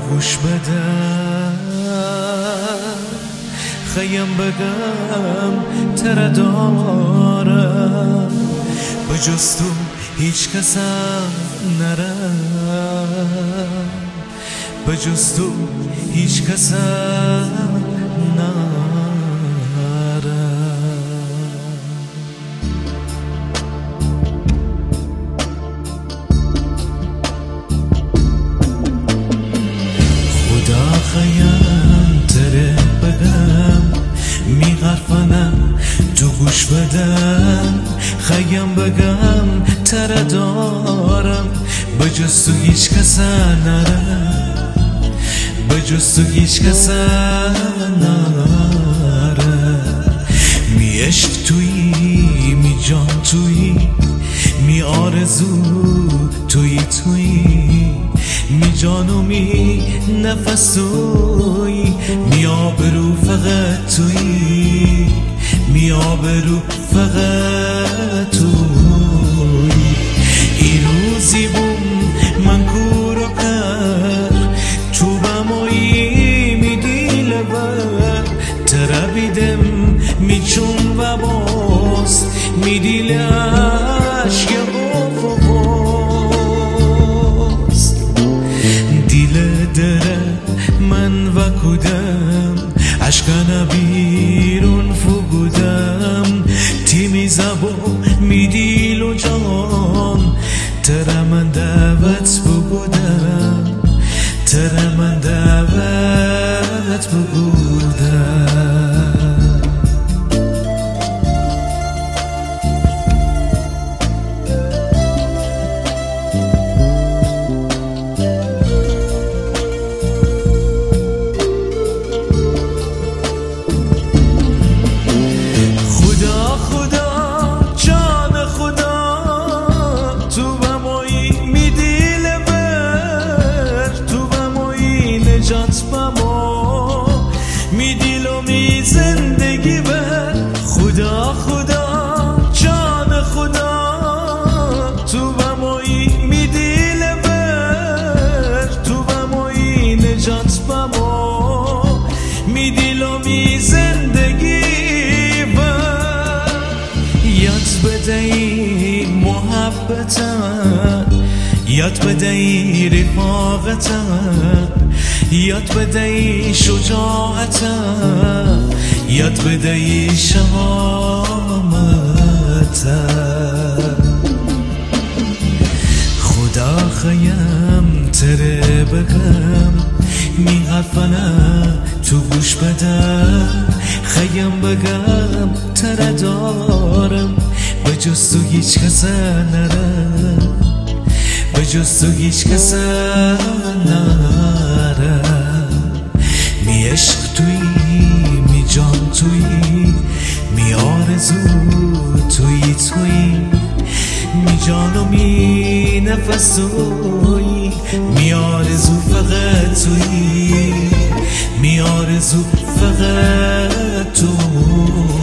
گوش بدم خیم بگم تره دارم بجز تو هیچ کسم نرم بجز تو هیچ کسم نرم خدا خیم تره بگم میغرفنم تو گوش بدم خیم بگم تره دارم بجز تو هیچ کس نرم بجز تو هیچ کس نرم می عشق تویی می جان تویی می آرزو تویی می جان و می نفس تویی می آبرو فقط تویی می آبرو فقط تویی ای روزی بوم من کورو کر تو بمایی می دیل بر تره بیدم می چون و باز می دیلش یه دره من و کودم اشکن بیرون فگودم تیمی زبو می دیل و جان تره من دعوت بگودم تره من دعوت بگودم می دیل و می زندگی بر خدا خدا جان خدا تو بمایی می دیل بر تو بمایی نجات بما می دیل و می زندگی بر یاد بدهی محبتم یاد بدهی رفاقتم یاد بدهی شجاعتم یاد بدهی شهامتم خدا خیم تره بگم میغرفنم تو گوش بدم خیم بگم تره دارم بجز تو هیچ کس نرم بجز تو هیچ کس نرم می عشق تویی می جان تویی می آرزو تویی می جان و می نفس تویی می آرزو فقط تویی می آرزو فقط تویی